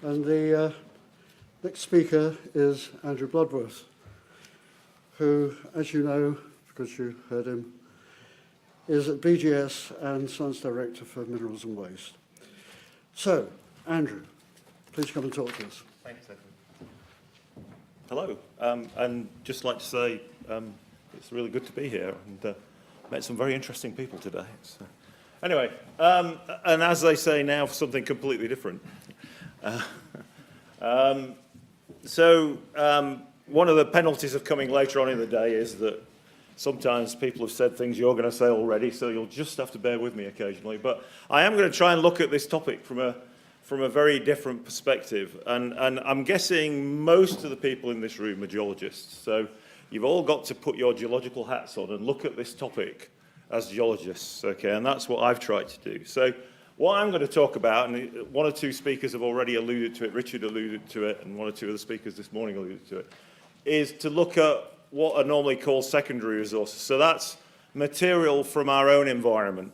And the next speaker is Andrew Bloodworth, who, as you know, because you heard him, is at BGS and Science Director for Minerals and Waste. So, Andrew, please come and talk to us. Thanks, Edwin. Hello, and just like to say it's really good to be here and met some very interesting people today. Anyway, and as they say now, for something completely different. One of the penalties of coming later on in the day is that sometimes people have said things you're going to say already, so you'll just have to bear with me occasionally. But I am going to try and look at this topic from a very different perspective. And I'm guessing most of the people in this room are geologists. So you've all got to put your geological hats on and look at this topic as geologists, okay? And that's what I've tried to do. So what I'm going to talk about, and one or two speakers have already alluded to it, Richard alluded to it, and one or two of the speakers this morning alluded to it, is to look at what are normally called secondary resources. So that's material from our own environment.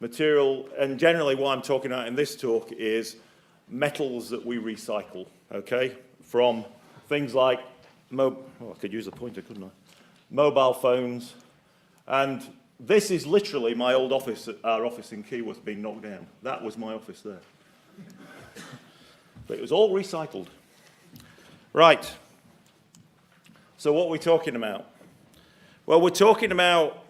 Material, and generally what I'm talking about in this talk is metals that we recycle, okay? From things like, I could use a pointer, couldn't I? Mobile phones. And this is literally my old office, our office in Keyworth being knocked down. That was my office there. But it was all recycled. Right. So what are we talking about? Well, we're talking about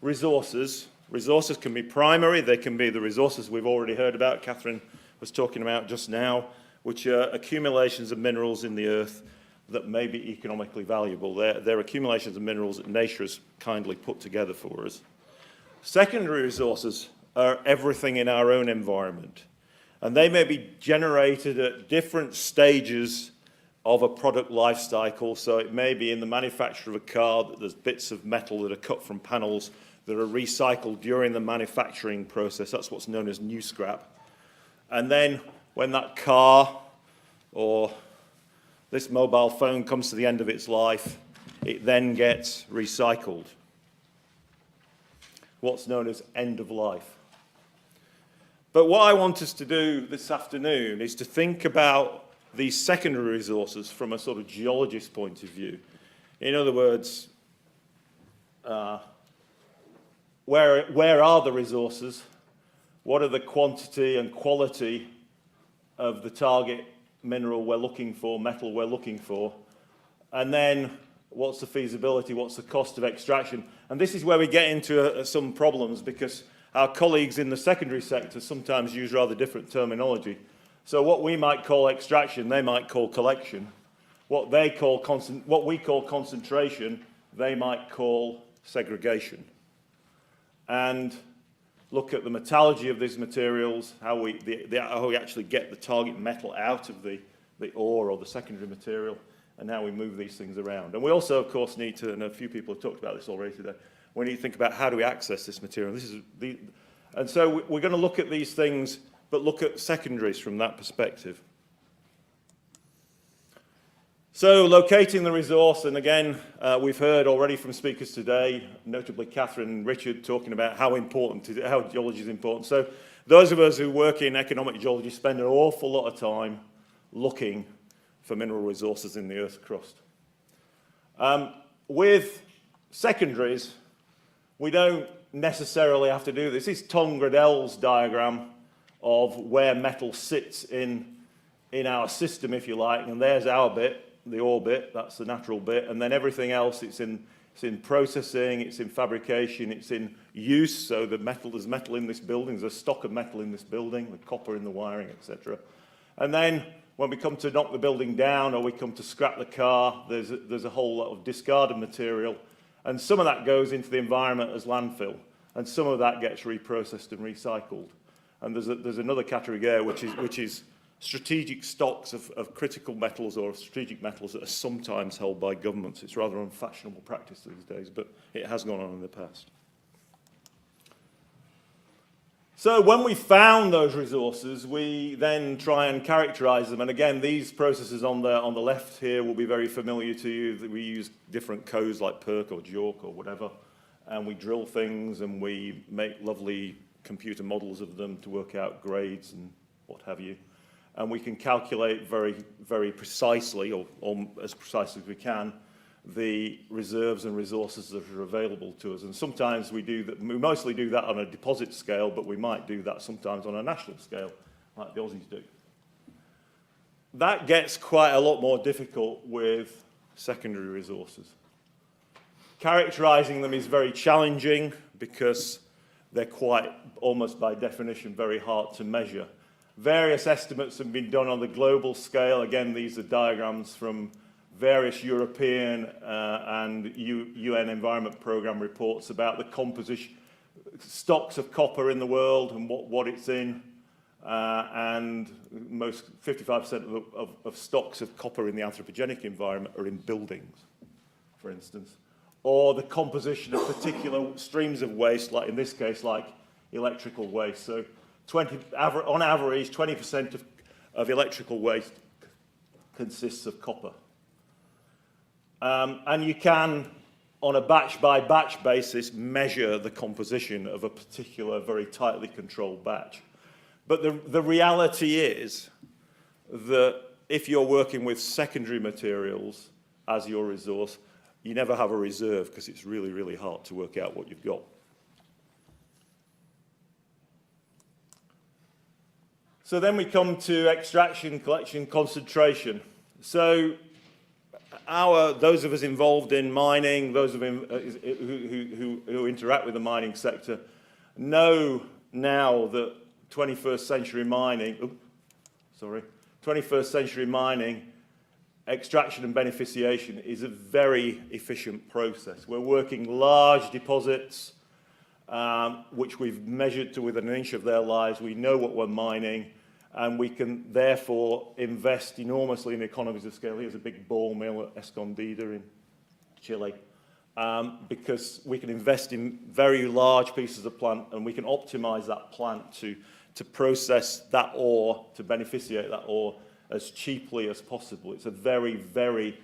resources. Resources can be primary. They can be the resources we've already heard about, Catherine was talking about just now, which are accumulations of minerals in the earth that may be economically valuable. They're accumulations of minerals that nature has kindly put together for us. Secondary resources are everything in our own environment, and they may be generated at different stages of a product life cycle. So it may be in the manufacture of a car that there's bits of metal that are cut from panels that are recycled during the manufacturing process. That's what's known as new scrap. And then when that car or this mobile phone comes to the end of its life, it then gets recycled. What's known as end of life. But what I want us to do this afternoon is to think about these secondary resources from a sort of geologist point of view. In other words, where are the resources? What are the quantity and quality of the target mineral we're looking for, metal we're looking for? And then what's the feasibility, what's the cost of extraction? And this is where we get into some problems, because our colleagues in the secondary sector sometimes use rather different terminology. So what we might call extraction, they might call collection. What we call concentration, they might call segregation. And look at the metallurgy of these materials, how we actually get the target metal out of the ore or the secondary material, and how we move these things around. And we also, of course, need to, and a few people have talked about this already today, we need to think about how do we access this material. And so we're going to look at these things, but look at secondaries from that perspective. So locating the resource, and again, we've heard already from speakers today, notably Catherine and Richard, talking about how geology is important. So those of us who work in economic geology spend an awful lot of time looking for mineral resources in the Earth's crust. With secondaries, we don't necessarily have to do this. This is Tom Gradell's diagram of where metal sits in our system, if you like, and there's our bit. The ore bit, that's the natural bit, and then everything else, it's in processing, it's in fabrication, it's in use. So there's metal in this building, there's a stock of metal in this building, the copper in the wiring, etc. And then when we come to knock the building down or we come to scrap the car, there's a whole lot of discarded material, and some of that goes into the environment as landfill, and some of that gets reprocessed and recycled. And there's another category there which is strategic stocks of critical metals or strategic metals that are sometimes held by governments. It's rather unfashionable practice these days, but it has gone on in the past. So when we found those resources, we then try and characterize them. And again, these processes on the left here will be very familiar to you. We use different codes like PERC or JORC or whatever, and we drill things and we make lovely computer models of them to work out grades and what have you. and we can calculate very, very precisely, or as precisely as we can, the reserves and resources that are available to us. And sometimes we do that, we mostly do that on a deposit scale, but we might do that sometimes on a national scale, like the Aussies do. That gets quite a lot more difficult with secondary resources. Characterizing them is very challenging because they're quite, almost by definition, very hard to measure. Various estimates have been done on the global scale. Again, these are diagrams from various European and UN Environment Programme reports about the composition, stocks of copper in the world and what it's in. And most 55% of stocks of copper in the anthropogenic environment are in buildings, for instance. Or the composition of particular streams of waste, like in this case, like electrical waste. So on average, 20% of electrical waste consists of copper. And you can, on a batch-by-batch basis, measure the composition of a particular very tightly controlled batch. But the reality is that if you're working with secondary materials as your resource, you never have a reserve because it's really, really hard to work out what you've got. So then we come to extraction, collection, concentration. So those of us involved in mining, those of who interact with the mining sector, know now that 21st century mining, 21st century mining, extraction and beneficiation is a very efficient process. We're working large deposits, which we've measured to within an inch of their lives. We know what we're mining, and we can therefore invest enormously in economies of scale. Here's a big ball mill at Escondida in Chile, because we can invest in very large pieces of plant, and we can optimize that plant to process that ore, to beneficiate that ore as cheaply as possible. It's a very, very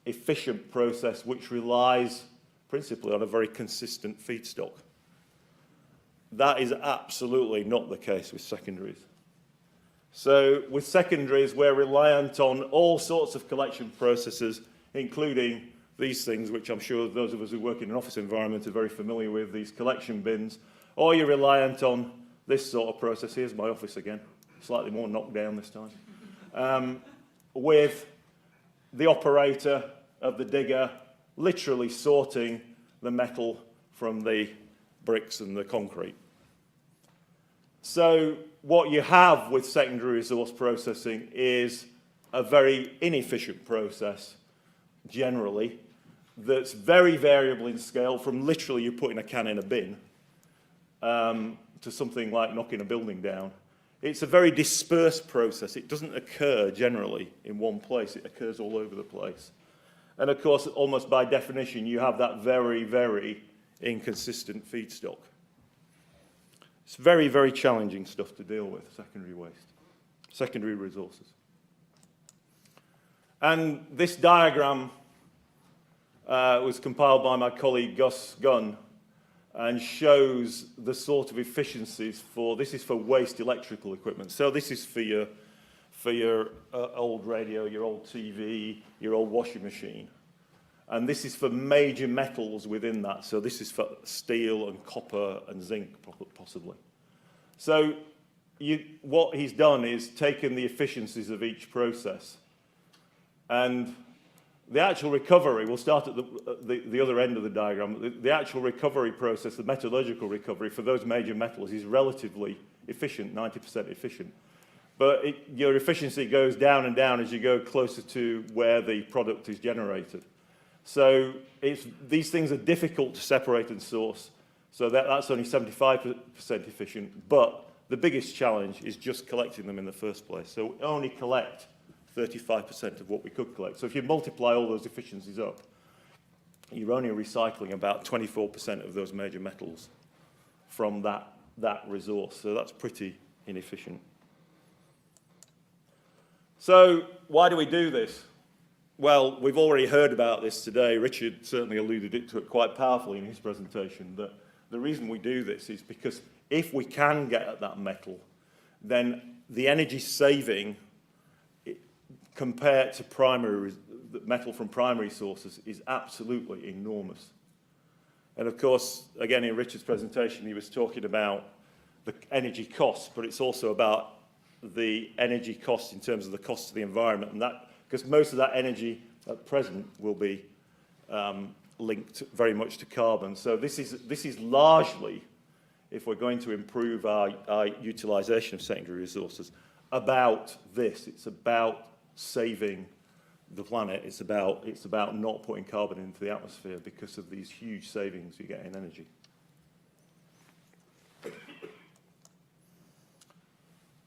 efficient process which relies principally on a very consistent feedstock. That is absolutely not the case with secondaries. So with secondaries, we're reliant on all sorts of collection processes, including these things, which I'm sure those of us who work in an office environment are very familiar with, these collection bins, or you're reliant on this sort of process. Here's my office again, slightly more knocked down this time. With the operator of the digger literally sorting the metal from the bricks and the concrete. So what you have with secondary resource processing is a very inefficient process, generally, that's very variable in scale, from literally you putting a can in a bin to something like knocking a building down. It's a very dispersed process. It doesn't occur generally in one place. It occurs all over the place. And of course, almost by definition, you have that very, very inconsistent feedstock. It's very, very challenging stuff to deal with, secondary waste, secondary resources. And this diagram was compiled by my colleague Gus Gunn, and shows the sort of efficiencies for, this is for waste electrical equipment. So this is for your old radio, your old TV, your old washing machine. And this is for major metals within that. So this is for steel and copper and zinc, possibly. So what he's done is taken the efficiencies of each process. And the actual recovery, we'll start at the other end of the diagram, the actual recovery process, the metallurgical recovery for those major metals is relatively efficient, 90% efficient. But your efficiency goes down and down as you go closer to where the product is generated. So these things are difficult to separate and source. So that's only 75% efficient. But the biggest challenge is just collecting them in the first place. So we only collect 35% of what we could collect. So if you multiply all those efficiencies up, you're only recycling about 24% of those major metals from that resource. So that's pretty inefficient. So why do we do this? Well, we've already heard about this today. Richard certainly alluded to it quite powerfully in his presentation, that the reason we do this is because if we can get at that metal, then the energy saving compared to metal from primary sources is absolutely enormous. And of course, again, in Richard's presentation, he was talking about the energy costs, but it's also about the energy cost in terms of the cost to the environment, and that because most of that energy at present will be linked very much to carbon. So this is largely, if we're going to improve our utilisation of secondary resources, about this. It's about saving the planet. It's about not putting carbon into the atmosphere because of these huge savings you get in energy.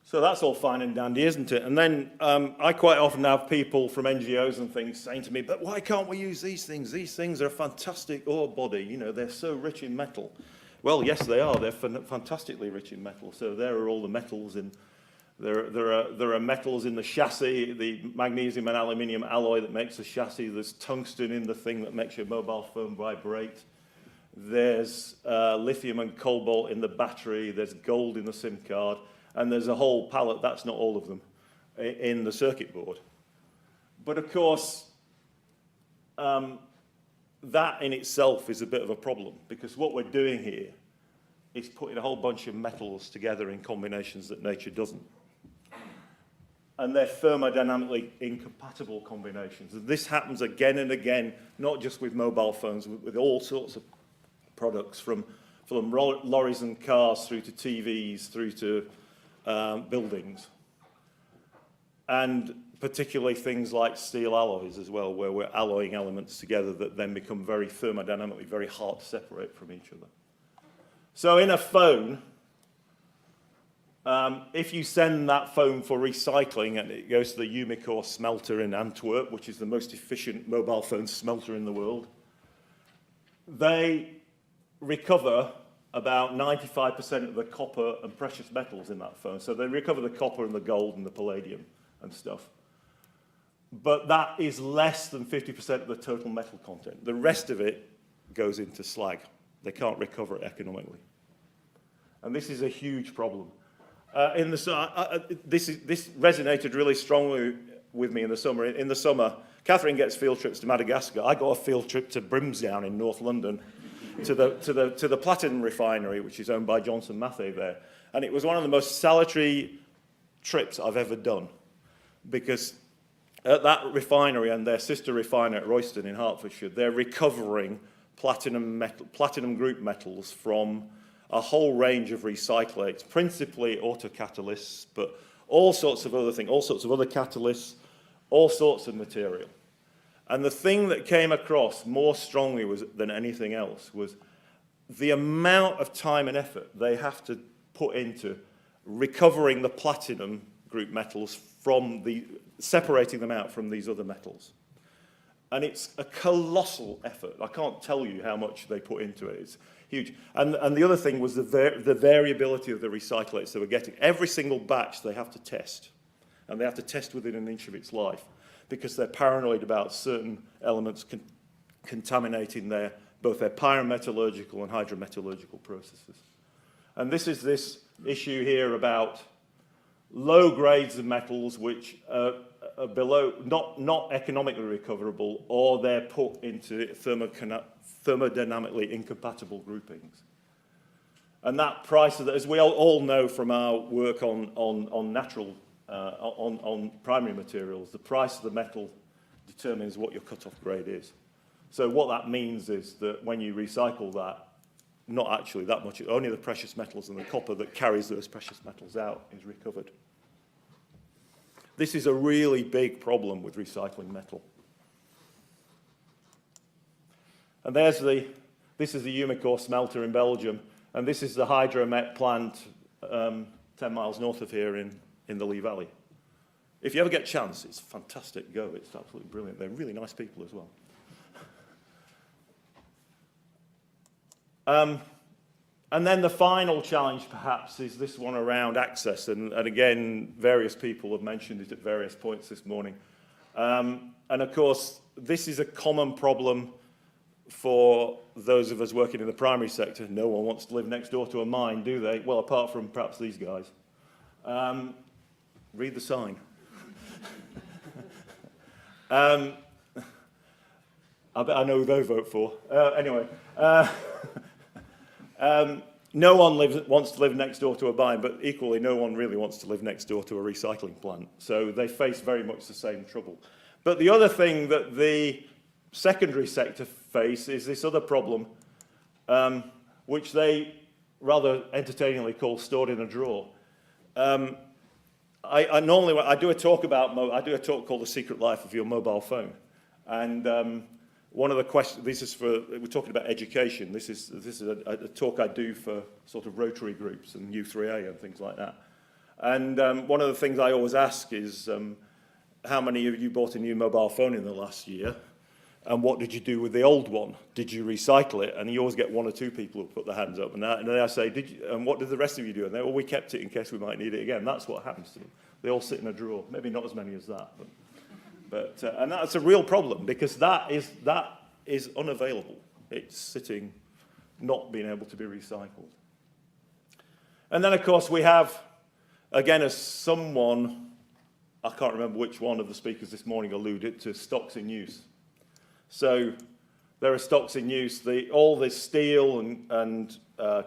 So that's all fine and dandy, isn't it? And then I quite often have people from NGOs and things saying to me, but why can't we use these things? These things are a fantastic ore body. You know, they're so rich in metal. Well, yes, they are. They're fantastically rich in metal. So there are all the metals in. There are metals in the chassis, the magnesium and aluminium alloy that makes the chassis. There's tungsten in the thing that makes your mobile phone vibrate. There's lithium and cobalt in the battery. There's gold in the SIM card. And there's a whole palette, that's not all of them, in the circuit board. But of course, that in itself is a bit of a problem, because what we're doing here is putting a whole bunch of metals together in combinations that nature doesn't. And they're thermodynamically incompatible combinations. And this happens again and again, not just with mobile phones, with all sorts of products, from lorries and cars through to TVs, through to buildings, and particularly things like steel alloys as well, where we're alloying elements together that then become very thermodynamically very hard to separate from each other. So in a phone, if you send that phone for recycling and it goes to the Yuma smelter in Antwerp, which is the most efficient mobile phone smelter in the world, they recover about 95% of the copper and precious metals in that phone. So they recover the copper and the gold and the palladium and stuff. But that is less than 50% of the total metal content. The rest of it goes into slag. They can't recover it economically. And this is a huge problem. This resonated really strongly with me in the summer. In the summer, Catherine gets field trips to Madagascar. I got a field trip to Brimsdown in North London, to the platinum refinery, which is owned by Johnson Matthey there. And it was one of the most salutary trips I've ever done, because at that refinery and their sister refinery at Royston in Hertfordshire, they're recovering platinum group metals from a whole range of recyclates, principally autocatalysts, but all sorts of other things, all sorts of other catalysts, all sorts of material. And the thing that came across more strongly than anything else was the amount of time and effort they have to put into recovering the platinum group metals from separating them out from these other metals. And it's a colossal effort. I can't tell you how much they put into it. It's huge. And the other thing was the variability of the recyclates they were getting. Every single batch they have to test. And they have to test within an inch of its life, because they're paranoid about certain elements contaminating both their pyrometallurgical and hydrometallurgical processes. And this is this issue here about low grades of metals which are below, not economically recoverable, or they're put into thermodynamically incompatible groupings. And that price, as we all know from our work on natural on primary materials, the price of the metal determines what your cut-off grade is. So what that means is that when you recycle that, not actually that much, only the precious metals and the copper that carries those precious metals out is recovered. This is a really big problem with recycling metal. And this is the Yuma smelter in Belgium, and this is the Hydromet plant 10 miles north of here in the Lee Valley. If you ever get a chance, it's fantastic. Go. It's absolutely brilliant. They're really nice people as well. And then the final challenge, perhaps, is this one around access. And again, various people have mentioned it at various points this morning. And of course, this is a common problem for those of us working in the primary sector. No one wants to live next door to a mine, do they? Well, apart from perhaps these guys. read the sign. I bet I know who they vote for. Anyway, no one wants to live next door to a mine, but equally no one really wants to live next door to a recycling plant. So they face very much the same trouble. But the other thing that the secondary sector face is this other problem, which they rather entertainingly call stored in a drawer. I normally, I do a talk called The Secret Life of Your Mobile Phone. And one of the questions, we're talking about education. This is a talk I do for sort of Rotary groups and U3A and things like that. And one of the things I always ask is, how many of you bought a new mobile phone in the last year? And what did you do with the old one? Did you recycle it? And you always get one or two people who put their hands up. And then I say, and what did the rest of you do? And they, well, we kept it in case we might need it again. That's what happens to them. They all sit in a drawer. Maybe not as many as that. But and that's a real problem, because that is unavailable. It's sitting, not being able to be recycled. And then, of course, we have, again, as someone, I can't remember which one of the speakers this morning alluded to, stocks in use. So there are stocks in use. All this steel and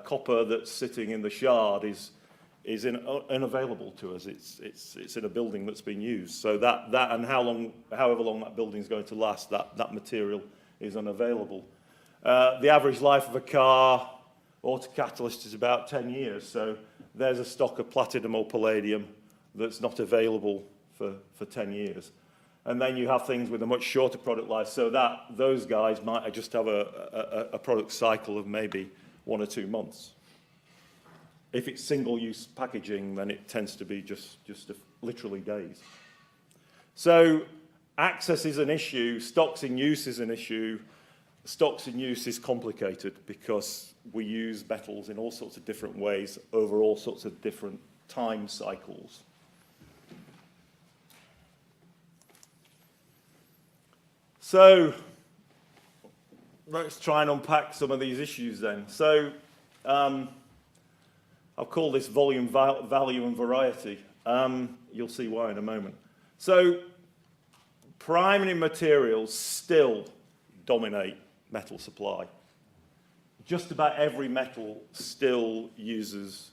copper that's sitting in the shard is unavailable to us. It's in a building that's been used. So that and however long that building is going to last, that material is unavailable. The average life of a car autocatalyst is about 10 years. So there's a stock of platinum or palladium that's not available for 10 years. And then you have things with a much shorter product life, so that those guys might just have a product cycle of maybe 1 or 2 months. If it's single-use packaging, then it tends to be just literally days. So access is an issue, stocks in use is an issue. Stocks in use is complicated because we use metals in all sorts of different ways over all sorts of different time cycles. So let's try and unpack some of these issues then. So I'll call this volume, value and variety. You'll see why in a moment. So primary materials still dominate metal supply. Just about every metal still uses,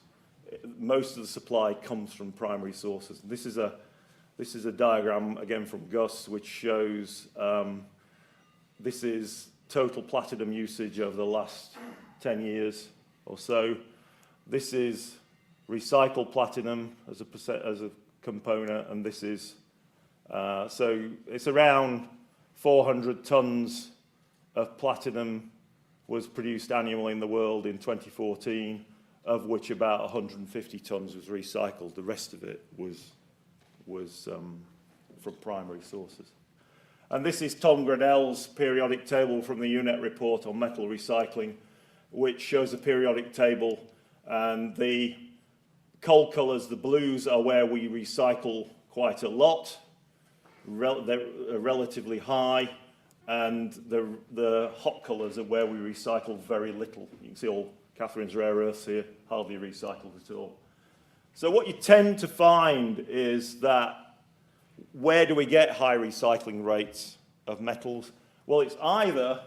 most of the supply comes from primary sources. This is a diagram, again, from Gus, which shows this is total platinum usage over the last 10 years or so. This is recycled platinum as a component, and this is, so it's around 400 tons of platinum was produced annually in the world in 2014, of which about 150 tons was recycled. The rest of it was from primary sources. And this is Tom Gradell's periodic table from the UNET report on metal recycling, which shows a periodic table, and the coal colours, the blues, are where we recycle quite a lot. They're relatively high, and the hot colours are where we recycle very little. You can see all Catherine's rare earths here, hardly recycled at all. So what you tend to find is that where do we get high recycling rates of metals? Well, it's either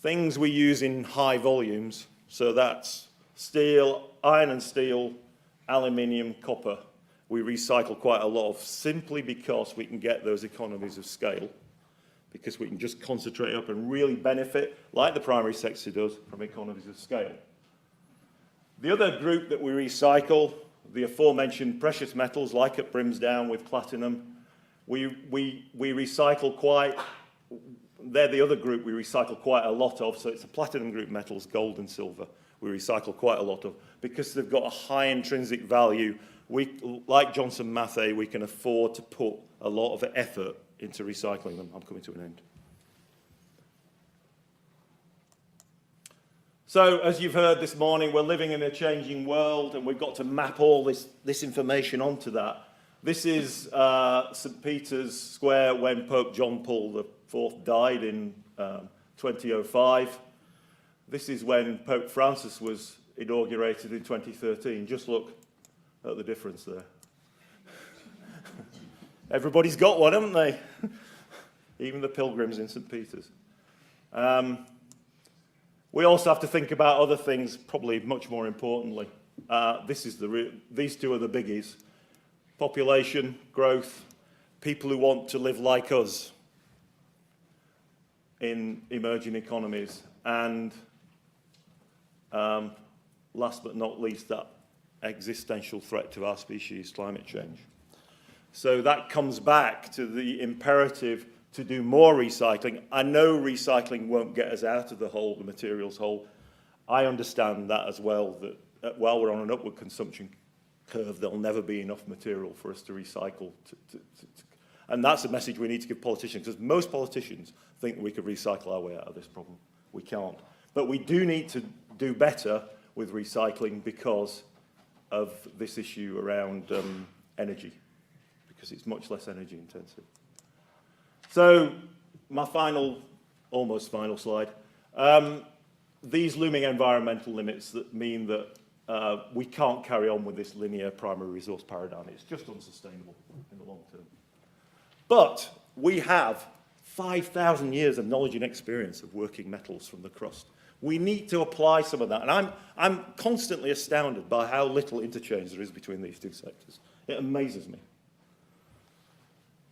things we use in high volumes, so that's steel, iron and steel, aluminium, copper. We recycle quite a lot of, simply because we can get those economies of scale, because we can just concentrate up and really benefit, like the primary sector does, from economies of scale. The other group that we recycle, the aforementioned precious metals, like at Brimsdown with platinum, we recycle quite, they're the other group we recycle quite a lot of, so it's the platinum group metals, gold and silver, we recycle quite a lot of, because they've got a high intrinsic value. Like Johnson Matthey, we can afford to put a lot of effort into recycling them. I'm coming to an end. So, as you've heard this morning, we're living in a changing world, and we've got to map all this information onto that. This is St. Peter's Square when Pope John Paul IV died in 2005. This is when Pope Francis was inaugurated in 2013. Just look at the difference there. Everybody's got one, haven't they? Even the pilgrims in St. Peter's. We also have to think about other things, probably much more importantly. These two are the biggies. Population, growth, people who want to live like us in emerging economies, and last but not least, that existential threat to our species, climate change. So that comes back to the imperative to do more recycling. I know recycling won't get us out of the hole, the materials hole. I understand that as well, that while we're on an upward consumption curve, there'll never be enough material for us to recycle. And that's a message we need to give politicians, because most politicians think we could recycle our way out of this problem. We can't. But we do need to do better with recycling because of this issue around energy, because it's much less energy intensive. So my almost final slide. These looming environmental limits that mean that we can't carry on with this linear primary resource paradigm. It's just unsustainable in the long term. But we have 5,000 years of knowledge and experience of working metals from the crust. We need to apply some of that. And I'm constantly astounded by how little interchange there is between these two sectors. It amazes me.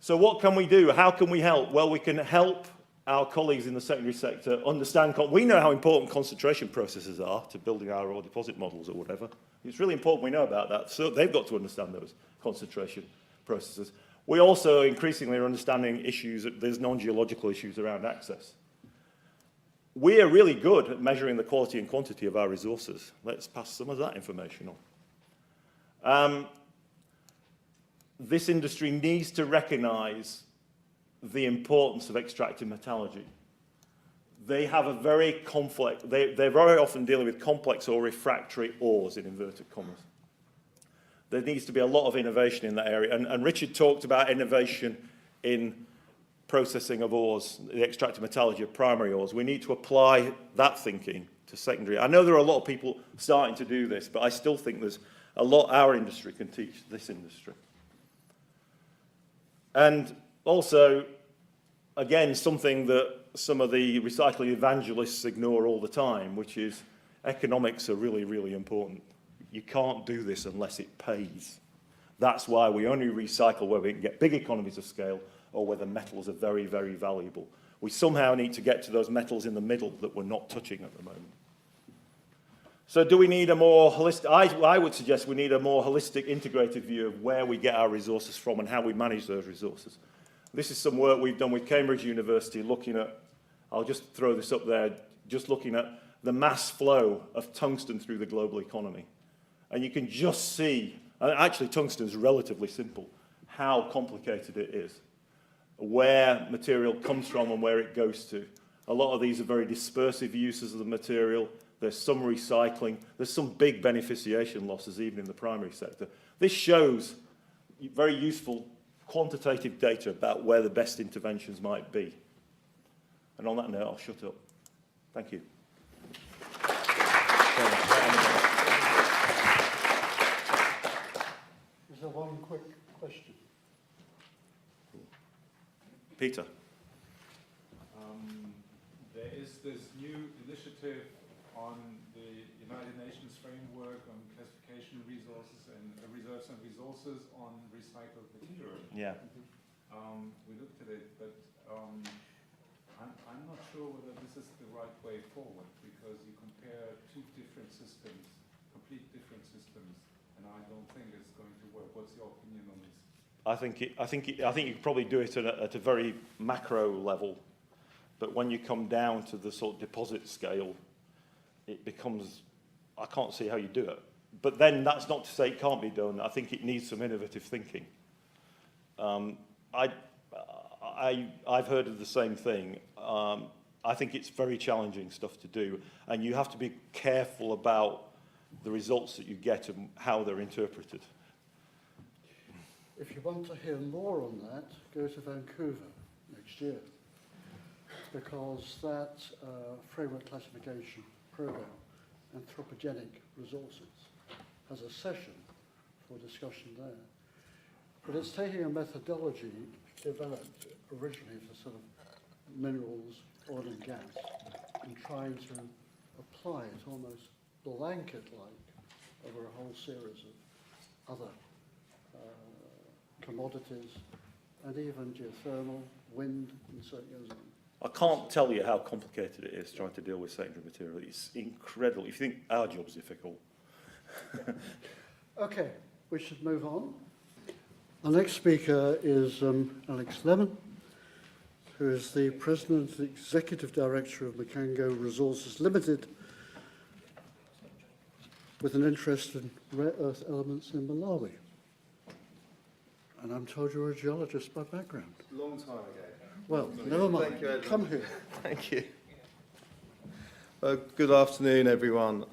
So what can we do? How can we help? Well, we can help our colleagues in the secondary sector understand. We know how important concentration processes are to building our ore deposit models or whatever. It's really important we know about that. So they've got to understand those concentration processes. We also increasingly are understanding issues, there's non-geological issues around access. We are really good at measuring the quality and quantity of our resources. Let's pass some of that information on. This industry needs to recognize the importance of extractive metallurgy. They have a very complex, they're very often dealing with complex or refractory ores in inverted commas. There needs to be a lot of innovation in that area. And Richard talked about innovation in processing of ores, the extractive metallurgy of primary ores. We need to apply that thinking to secondary. I know there are a lot of people starting to do this, but I still think there's a lot our industry can teach this industry. And also, again, something that some of the recycling evangelists ignore all the time, which is economics are really, really important. You can't do this unless it pays. That's why we only recycle where we can get big economies of scale or where the metals are very, very valuable. We somehow need to get to those metals in the middle that we're not touching at the moment. So do we need a more holistic, I would suggest we need a more holistic, integrated view of where we get our resources from and how we manage those resources. This is some work we've done with Cambridge University looking at, I'll just throw this up there, just looking at the mass flow of tungsten through the global economy. And you can just see, and actually tungsten is relatively simple, how complicated it is, where material comes from and where it goes to. A lot of these are very dispersive uses of the material. There's some recycling. There's some big beneficiation losses even in the primary sector. This shows very useful quantitative data about where the best interventions might be. And on that note, I'll shut up. Thank you. Is there one quick question? Peter. There is this new initiative on the United Nations framework on classification resources and reserves and resources on recycled material. Yeah. We looked at it, but I'm not sure whether this is the right way forward, because you compare two different systems, complete different systems, and I don't think it's going to work. What's your opinion on this? I think you could probably do it at a very macro level, but when you come down to the sort of deposit scale, it becomes, I can't see how you do it. But then that's not to say it can't be done. I think it needs some innovative thinking. I've heard of the same thing. I think it's very challenging stuff to do, and you have to be careful about the results that you get and how they're interpreted. If you want to hear more on that, go to Vancouver next year, because that framework classification program, Anthropogenic Resources, has a session for discussion there. But it's taking a methodology developed originally for sort of minerals, oil and gas, and trying to apply it almost blanket-like over a whole series of other commodities, and even geothermal, wind, and so it goes on. I can't tell you how complicated it is trying to deal with secondary material. It's incredible. If you think our job's difficult. Okay, we should move on. Our next speaker is Alex Lemon, who is the President and Executive Director of Mkango Resources Limited, with an interest in rare earth elements in Malawi. And I'm told you're a geologist by background. Long time ago. Well, never mind. Thank you, Edmund. Come here. Thank you. Good afternoon, everyone.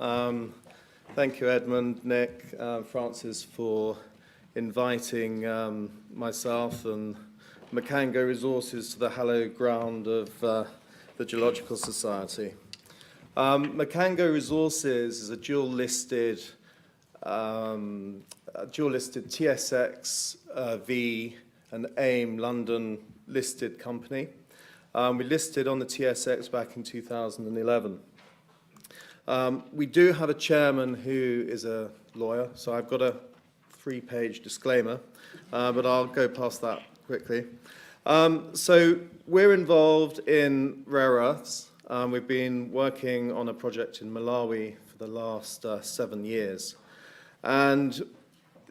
Thank you, Edmund, Nick, Francis, for inviting myself and Mkango Resources to the hallowed ground of the Geological Society. Mkango Resources is a dual-listed TSX V and AIM London listed company. We listed on the TSX back in 2011. We do have a chairman who is a lawyer, so I've got a 3-page disclaimer, but I'll go past that quickly. So we're involved in rare earths. We've been working on a project in Malawi for the last 7 years. And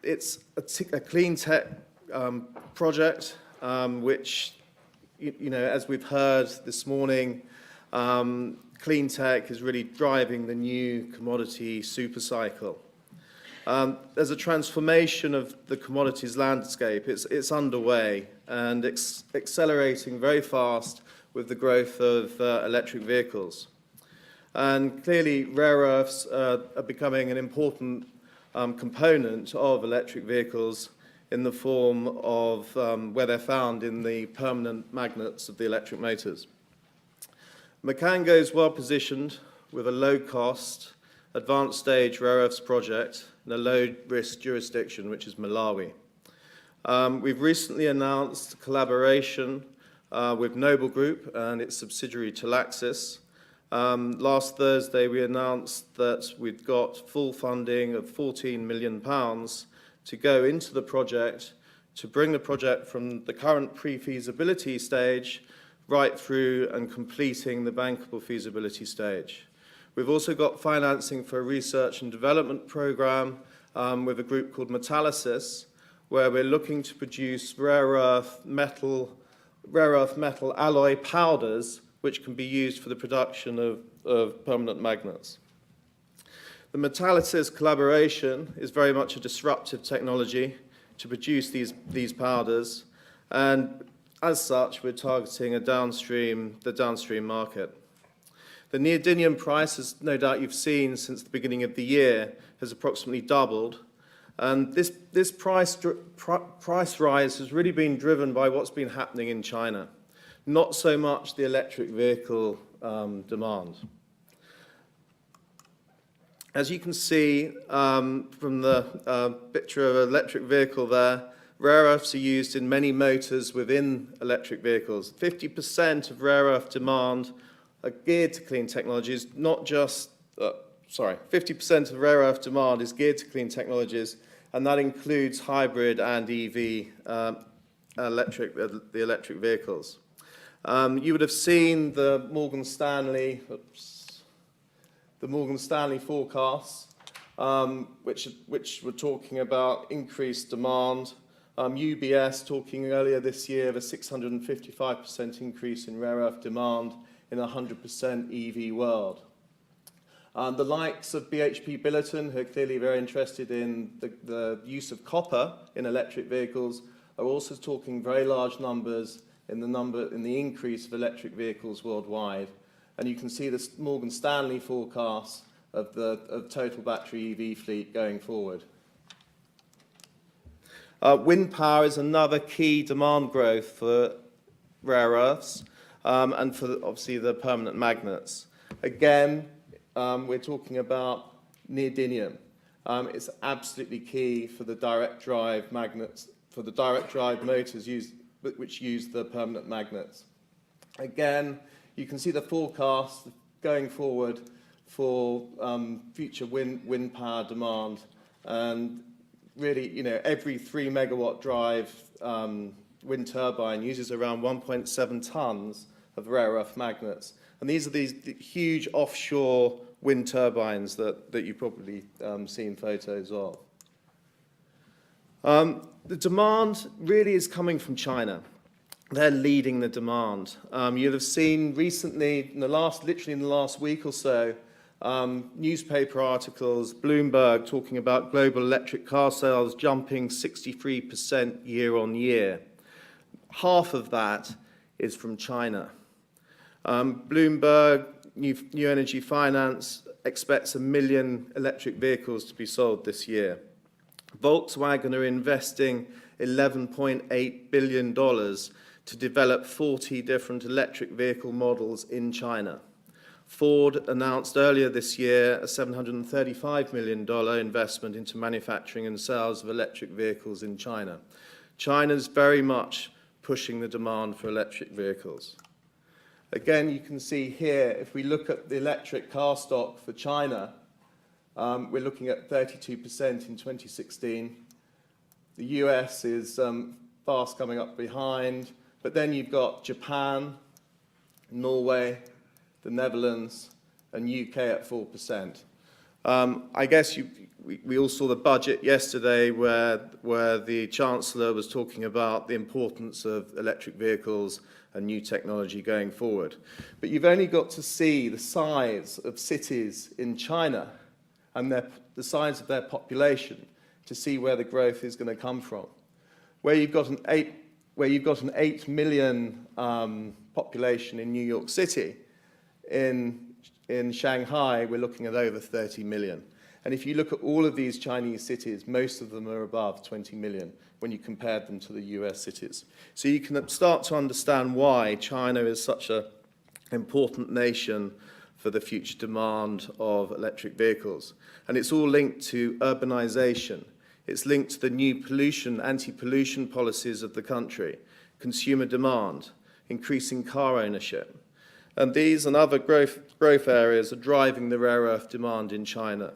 it's a clean tech project, which, you know, as we've heard this morning, clean tech is really driving the new commodity super cycle. There's a transformation of the commodities landscape. It's underway and accelerating very fast with the growth of electric vehicles. And clearly, rare earths are becoming an important component of electric vehicles in the form of where they're found in the permanent magnets of the electric motors. Mkango is well positioned with a low-cost, advanced stage rare earths project in a low-risk jurisdiction, which is Malawi. We've recently announced collaboration with Noble Group and its subsidiary Talaxis. Last Thursday, we announced that we'd got full funding of £14 million to go into the project, to bring the project from the current pre-feasibility stage right through and completing the bankable feasibility stage. We've also got financing for a research and development program with a group called Metallica, where we're looking to produce rare earth metal alloy powders which can be used for the production of permanent magnets. The Metallica collaboration is very much a disruptive technology to produce these powders, and as such, we're targeting the downstream market. The neodymium price, as no doubt you've seen since the beginning of the year, has approximately doubled. And this price rise has really been driven by what's been happening in China, not so much the electric vehicle demand. As you can see from the picture of an electric vehicle there, rare earths are used in many motors within electric vehicles. 50% of rare earth demand are geared to clean technologies, not just, 50% of rare earth demand is geared to clean technologies, and that includes hybrid and EV electric vehicles. You would have seen the Morgan Stanley forecasts, which were talking about increased demand. UBS talking earlier this year of a 655% increase in rare earth demand in a 100% EV world. The likes of BHP Billiton, who are clearly very interested in the use of copper in electric vehicles, are also talking very large numbers in the increase of electric vehicles worldwide. And you can see the Morgan Stanley forecast of total battery EV fleet going forward. Wind power is another key demand growth for rare earths and for obviously the permanent magnets. Again, we're talking about neodymium. It's absolutely key for the direct drive magnets for the direct drive motors which use the permanent magnets. Again, you can see the forecast going forward for future wind power demand, and really, you know, every 3 megawatt drive wind turbine uses around 1.7 tons of rare earth magnets. And these are these huge offshore wind turbines that you've probably seen photos of. The demand really is coming from China. They're leading the demand. You'll have seen recently, literally in the last week or so, newspaper articles, Bloomberg talking about global electric car sales jumping 63% year on year. Half of that is from China. Bloomberg, New Energy Finance, expects 1 million electric vehicles to be sold this year. Volkswagen are investing $11.8 billion to develop 40 different electric vehicle models in China. Ford announced earlier this year a $735 million investment into manufacturing and sales of electric vehicles in China. China's very much pushing the demand for electric vehicles. Again, you can see here, if we look at the electric car stock for China, we're looking at 32% in 2016. The US is fast coming up behind, but then you've got Japan, Norway, the Netherlands, and UK at 4%. I guess we all saw the budget yesterday where the Chancellor was talking about the importance of electric vehicles and new technology going forward. But you've only got to see the size of cities in China and the size of their population to see where the growth is going to come from. Where you've got an 8 million population in New York City, in Shanghai, we're looking at over 30 million. And if you look at all of these Chinese cities, most of them are above 20 million when you compare them to the US cities. So you can start to understand why China is such an important nation for the future demand of electric vehicles. And it's all linked to urbanization. It's linked to the new anti-pollution policies of the country, consumer demand, increasing car ownership. And these and other growth areas are driving the rare earth demand in China.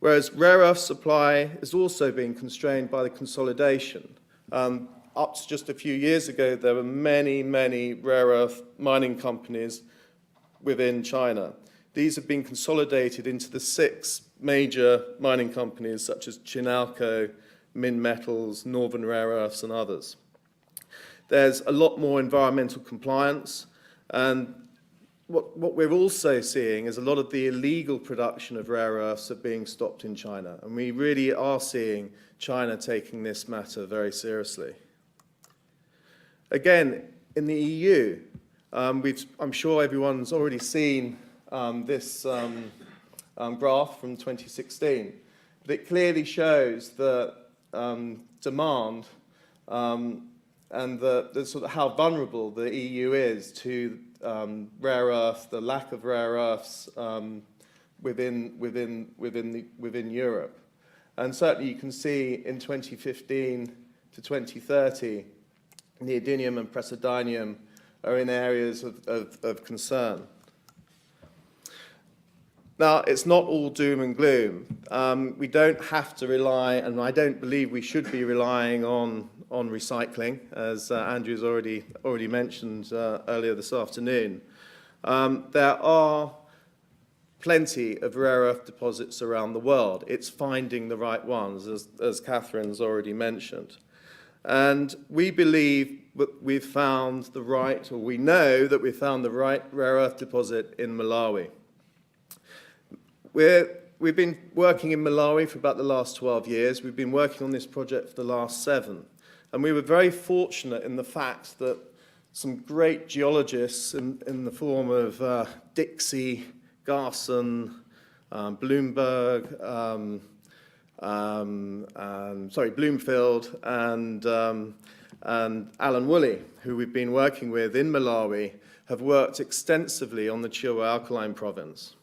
Whereas rare earth supply is also being constrained by the consolidation. Up to just a few years ago, there were many, many rare earth mining companies within China. These have been consolidated into the 6 major mining companies such as Chinalco, Min Metals, Northern Rare Earths, and others. There's a lot more environmental compliance, and what we're also seeing is a lot of the illegal production of rare earths are being stopped in China, and we really are seeing China taking this matter very seriously. Again, in the EU, I'm sure everyone's already seen this graph from 2016, but it clearly shows that demand and the sort of how vulnerable the EU is to rare earth, the lack of rare earths within Europe. And certainly you can see in 2015 to 2030, neodymium and praseodymium are in areas of concern. Now, it's not all doom and gloom. We don't have to rely, and I don't believe we should be relying on recycling, as Andrew's already mentioned earlier this afternoon. There are plenty of rare earth deposits around the world. It's finding the right ones, as Catherine's already mentioned. And we believe that we've found the right, or we know that we've found the right rare earth deposit in Malawi. We've been working in Malawi for about the last 12 years. We've been working on this project for the last 7. And we were very fortunate in the fact that some great geologists in the form of Dixie, Garson, Bloomfield, and Alan Woolley, who we've been working with in Malawi, have worked extensively on the Chiwa alkaline province.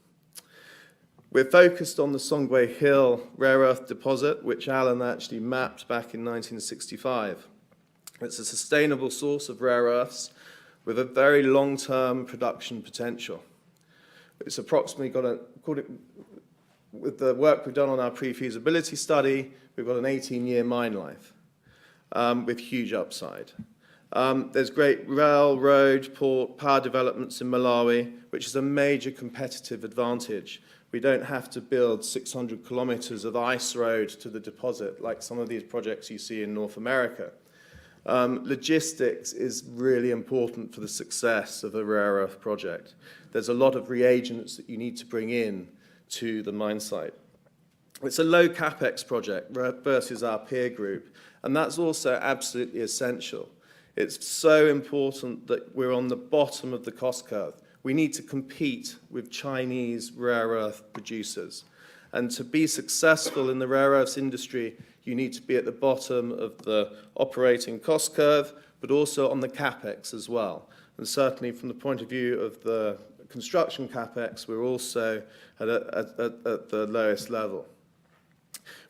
We're focused on the Longway Hill rare earth deposit, which Alan actually mapped back in 1965. It's a sustainable source of rare earths with a very long-term production potential. It's approximately with the work we've done on our pre-feasibility study, we've got an 18-year mine life with huge upside. There's great rail, road, port, power developments in Malawi, which is a major competitive advantage. We don't have to build 600 kilometers of ice road to the deposit like some of these projects you see in North America. Logistics is really important for the success of a rare earth project. There's a lot of reagents that you need to bring in to the mine site. It's a low capex project versus our peer group, and that's also absolutely essential. It's so important that we're on the bottom of the cost curve. We need to compete with Chinese rare earth producers. And to be successful in the rare earths industry, you need to be at the bottom of the operating cost curve, but also on the capex as well. And certainly from the point of view of the construction capex, we're also at the lowest level.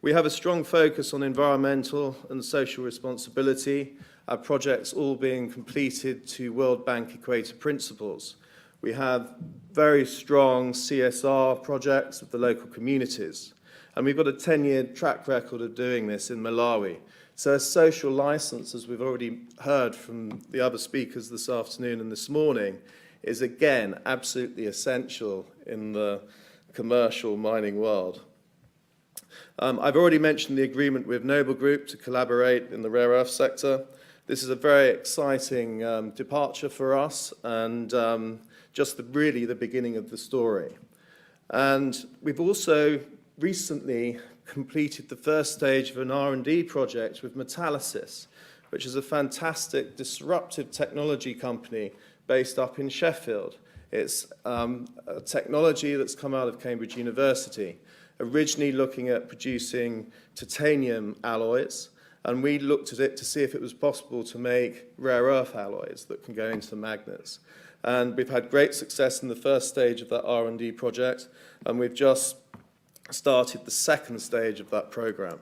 We have a strong focus on environmental and social responsibility, our projects all being completed to World Bank Equator Principles. We have very strong CSR projects with the local communities. And we've got a 10-year track record of doing this in Malawi. So a social license, as we've already heard from the other speakers this afternoon and this morning, is again absolutely essential in the commercial mining world. I've already mentioned the agreement with Noble Group to collaborate in the rare earth sector. This is a very exciting departure for us and really the beginning of the story. And we've also recently completed the first stage of an R&D project with Metallica, which is a fantastic disruptive technology company based up in Sheffield. It's a technology that's come out of Cambridge University, originally looking at producing titanium alloys, and we looked at it to see if it was possible to make rare earth alloys that can go into magnets. And we've had great success in the first stage of that R&D project, and we've just started the second stage of that program.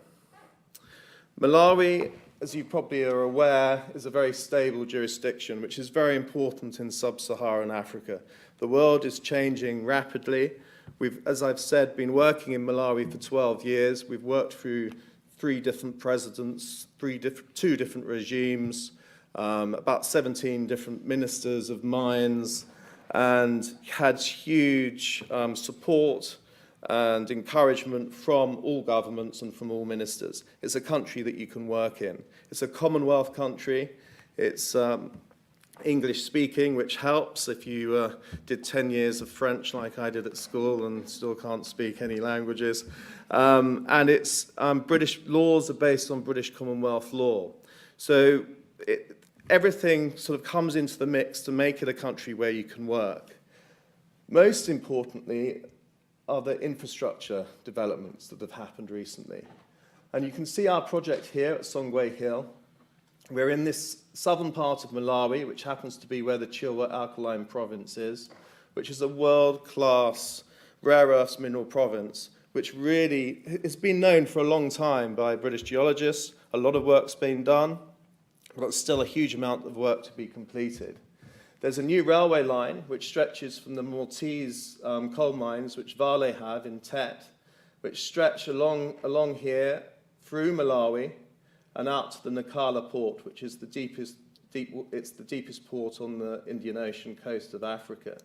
Malawi, as you probably are aware, is a very stable jurisdiction, which is very important in sub-Saharan Africa. The world is changing rapidly. We've, as I've said, been working in Malawi for 12 years. We've worked through 3 different presidents, 2 different regimes, about 17 different ministers of mines, and had huge support and encouragement from all governments and from all ministers. It's a country that you can work in. It's a Commonwealth country. It's English speaking, which helps if you did 10 years of French like I did at school and still can't speak any languages. And it's British laws are based on British Commonwealth law. So everything sort of comes into the mix to make it a country where you can work. Most importantly are the infrastructure developments that have happened recently. And you can see our project here at Longway Hill. We're in this southern part of Malawi, which happens to be where the Chilwa Alkaline Province is, which is a world-class rare earths mineral province, which really has been known for a long time by British geologists. A lot of work's been done, but there's still a huge amount of work to be completed. There's a new railway line which stretches from the Maltese coal mines, which Vale have in Tet, which stretch along here through Malawi and out to the Nacala port, which is the deepest port on the Indian Ocean coast of Africa.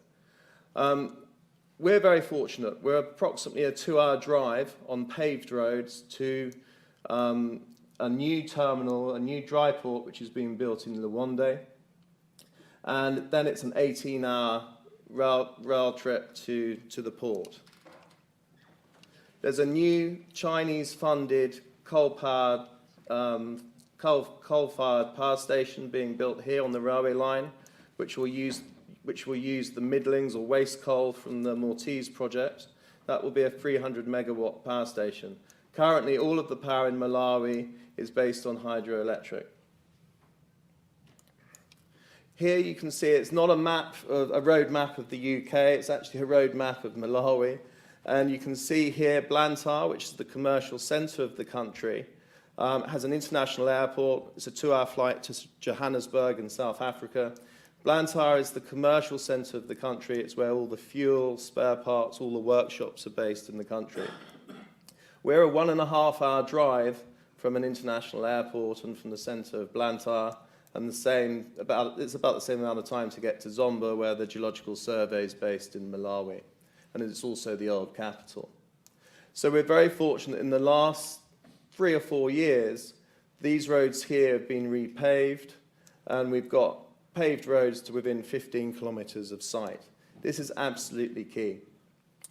We're very fortunate. We're approximately a 2-hour drive on paved roads to a new terminal, a new dry port, which is being built in Longway. And then it's an 18-hour rail trip to the port. There's a new Chinese-funded coal-fired power station being built here on the railway line, which will use the middlings or waste coal from the Maltese project. That will be a 300-megawatt power station. Currently, all of the power in Malawi is based on hydroelectric. Here you can see it's not a road map of the UK, it's actually a road map of Malawi. And you can see here Blantyre, which is the commercial centre of the country, has an international airport. It's a 2-hour flight to Johannesburg in South Africa. Blantyre is the commercial centre of the country. It's where all the fuel, spare parts, all the workshops are based in the country. We're a 1.5-hour drive from an international airport and from the centre of Blantyre, and it's about the same amount of time to get to Zomba, where the Geological Survey is based in Malawi, and it's also the old capital. So we're very fortunate in the last 3 or 4 years, these roads here have been repaved, and we've got paved roads to within 15 kilometres of site. This is absolutely key.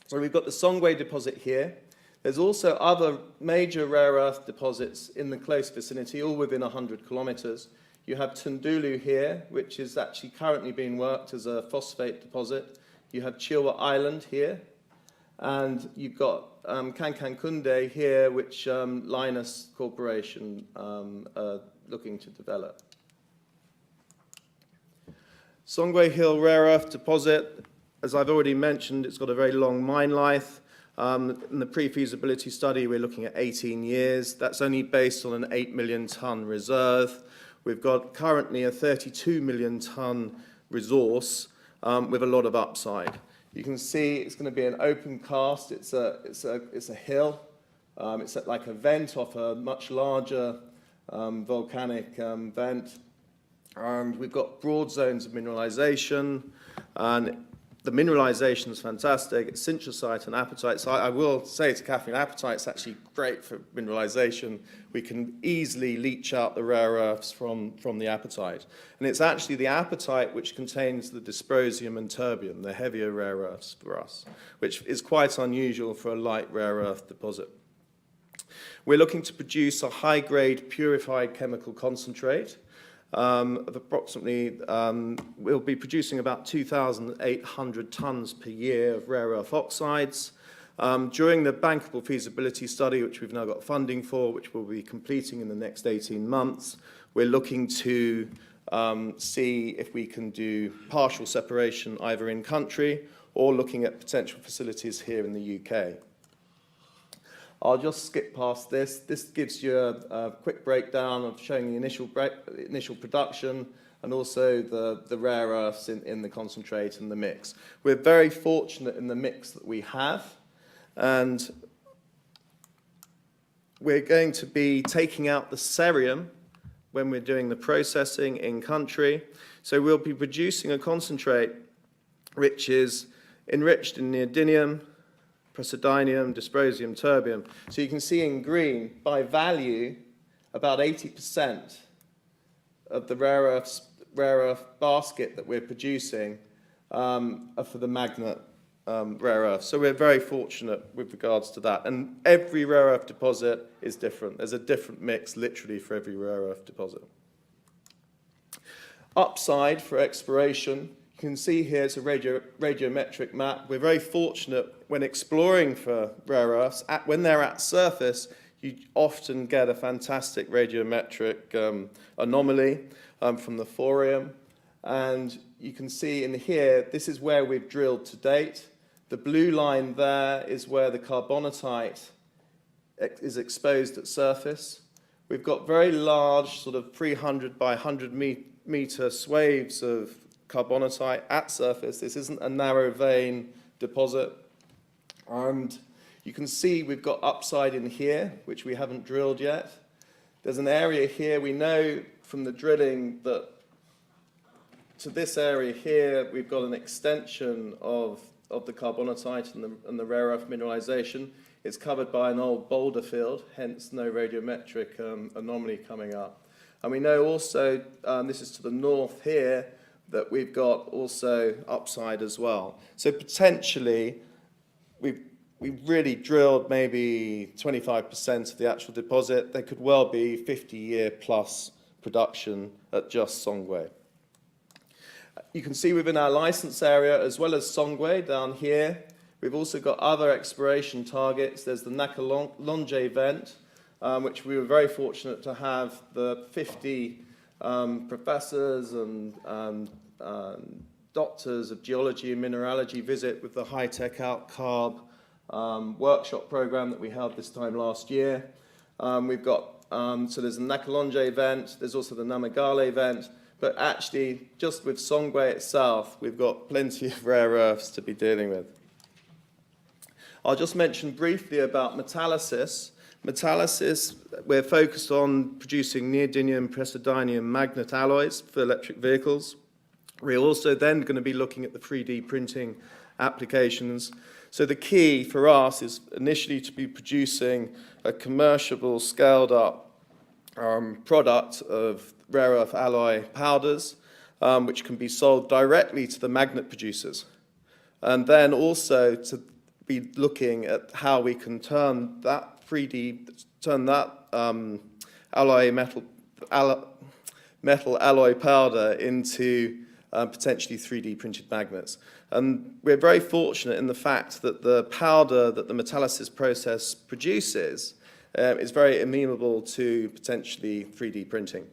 So we've got the Longway deposit here. There's also other major rare earth deposits in the close vicinity, all within 100 kilometres. You have Tundulu here, which is actually currently being worked as a phosphate deposit. You have Chilwa Island here, and you've got Kankankunde here, which Linus Corporation are looking to develop. Songwe Hill rare earth deposit, as I've already mentioned, it's got a very long mine life. In the pre-feasibility study, we're looking at 18 years. That's only based on an 8 million tonne reserve. We've got currently a 32 million tonne resource with a lot of upside. You can see it's going to be an open cast. It's a hill. It's like a vent off a much larger volcanic vent. And we've got broad zones of mineralization, and the mineralization is fantastic. It's sintracite and apatite. So I will say to Catherine, apatite's actually great for mineralization. We can easily leach out the rare earths from the apatite. And it's actually the apatite which contains the dysprosium and terbium, the heavier rare earths for us, which is quite unusual for a light rare earth deposit. We're looking to produce a high-grade purified chemical concentrate of approximately, we'll be producing about 2,800 tonnes per year of rare earth oxides. During the bankable feasibility study, which we've now got funding for, which we'll be completing in the next 18 months, we're looking to see if we can do partial separation either in country or looking at potential facilities here in the UK. I'll just skip past this. This gives you a quick breakdown of showing the initial production and also the rare earths in the concentrate and the mix. We're very fortunate in the mix that we have, and we're going to be taking out the cerium when we're doing the processing in country. So we'll be producing a concentrate which is enriched in neodymium, praseodymium, dysprosium, terbium. So you can see in green, by value, about 80% of the rare earth basket that we're producing are for the magnet rare earth. So we're very fortunate with regards to that. And every rare earth deposit is different. There's a different mix literally for every rare earth deposit. Upside for exploration. You can see here it's a radiometric map. We're very fortunate when exploring for rare earths. When they're at surface, you often get a fantastic radiometric anomaly from the thorium. And you can see in here, this is where we've drilled to date. The blue line there is where the carbonatite is exposed at surface. We've got very large, sort of 300 by 100 meter swathes of carbonatite at surface. This isn't a narrow vein deposit. And you can see we've got upside in here, which we haven't drilled yet. There's an area here, we know from the drilling that to this area here, we've got an extension of the carbonatite and the rare earth mineralization. It's covered by an old boulder field, hence no radiometric anomaly coming up. And we know also, this is to the north here, that we've got also upside as well. So potentially, we've really drilled maybe 25% of the actual deposit. There could well be 50-year plus production at just Songwe. You can see within our license area, as well as Songwe down here, we've also got other exploration targets. There's the Nakalonje vent, which we were very fortunate to have the 50 professors and doctors of geology and mineralogy visit with the high-tech outcarb workshop program that we held this time last year. We've got, so there's the Nakalonja event, there's also the Namagale event, but actually, just with Songwe itself, we've got plenty of rare earths to be dealing with. I'll just mention briefly about metallysis. Metallysis, we're focused on producing neodymium, praseodymium magnet alloys for electric vehicles. We're also then going to be looking at the 3D printing applications. So the key for us is initially to be producing a commercial scaled-up product of rare earth alloy powders, which can be sold directly to the magnet producers. And then also to be looking at how we can turn that metal alloy powder into potentially 3D printed magnets. And we're very fortunate in the fact that the powder that the metallysis process produces is very amenable to potentially 3D printing.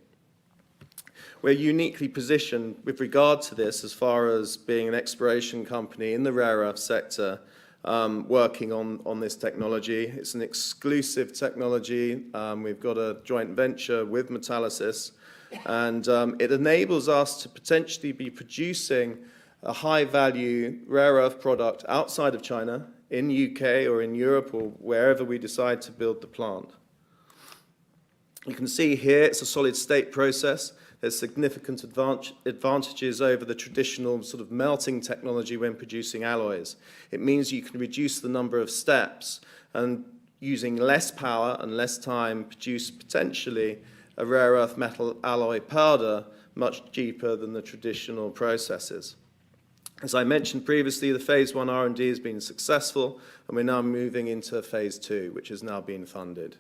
We're uniquely positioned with regard to this as far as being an exploration company in the rare earth sector working on this technology. It's an exclusive technology. We've got a joint venture with Metallysis, and it enables us to potentially be producing a high-value rare earth product outside of China, in UK or in Europe or wherever we decide to build the plant. You can see here it's a solid-state process. There's significant advantages over the traditional sort of melting technology when producing alloys. It means you can reduce the number of steps and using less power and less time produce potentially a rare earth metal alloy powder much cheaper than the traditional processes. As I mentioned previously, the phase 1 R&D has been successful, and we're now moving into phase 2, which is now being funded.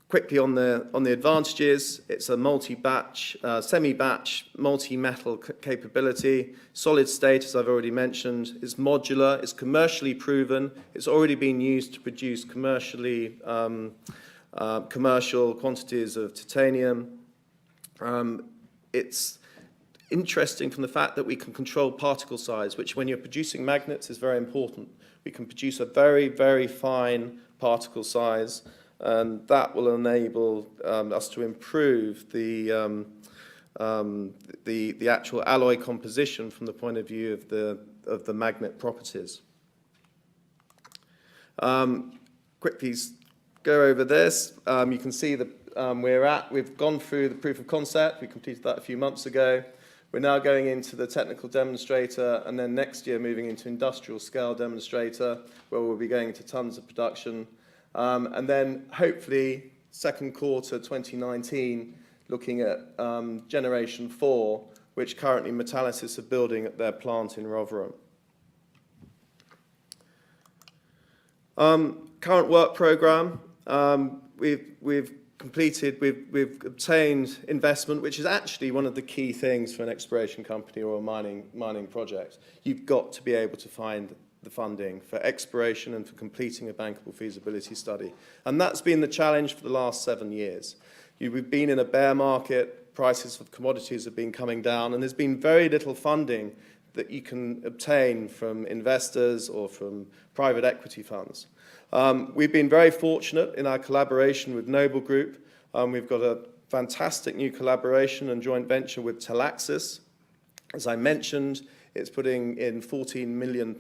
Quickly on the advantages, it's a multi-batch, semi-batch, multi-metal capability, solid state, as I've already mentioned, it's modular, it's commercially proven, it's already been used to produce commercial quantities of titanium. It's interesting from the fact that we can control particle size, which when you're producing magnets is very important. We can produce a very, very fine particle size, and that will enable us to improve the actual alloy composition from the point of view of the magnet properties. Quickly go over this. You can see that we've gone through the proof of concept. We completed that a few months ago. We're now going into the technical demonstrator, and then next year moving into industrial scale demonstrator, where we'll be going into tons of production. And then hopefully second quarter 2019, looking at generation 4, which currently Metallysis are building at their plant in Rotherham. Current work program, we've obtained investment, which is actually one of the key things for an exploration company or a mining project. You've got to be able to find the funding for exploration and for completing a bankable feasibility study. And that's been the challenge for the last 7 years. We've been in a bear market, prices of commodities have been coming down, and there's been very little funding that you can obtain from investors or from private equity funds. We've been very fortunate in our collaboration with Noble Group. We've got a fantastic new collaboration and joint venture with Talaxis. As I mentioned, it's putting in £14 million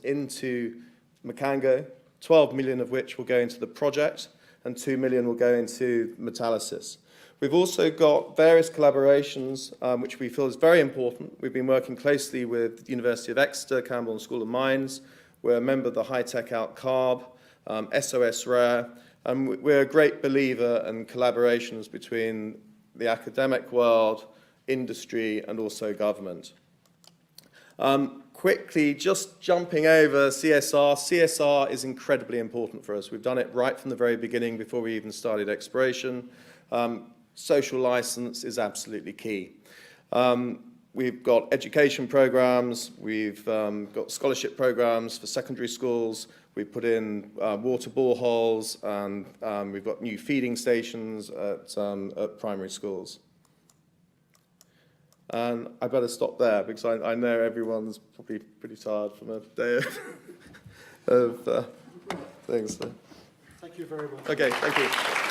into Mkango, 12 million of which will go into the project, and 2 million will go into Metallysis. We've also got various collaborations, which we feel is very important. We've been working closely with the University of Exeter, Campbell School of Mines. We're a member of the High Tech Out CARB, SOS Rare, and we're a great believer in collaborations between the academic world, industry, and also government. Quickly, just jumping over CSR. CSR is incredibly important for us. We've done it right from the very beginning before we even started exploration. Social license is absolutely key. We've got education programs, we've got scholarship programs for secondary schools, we've put in water boreholes, and we've got new feeding stations at primary schools. And I better stop there because I know everyone's probably pretty tired from a day of things. So. Thank you very much. Okay, thank you.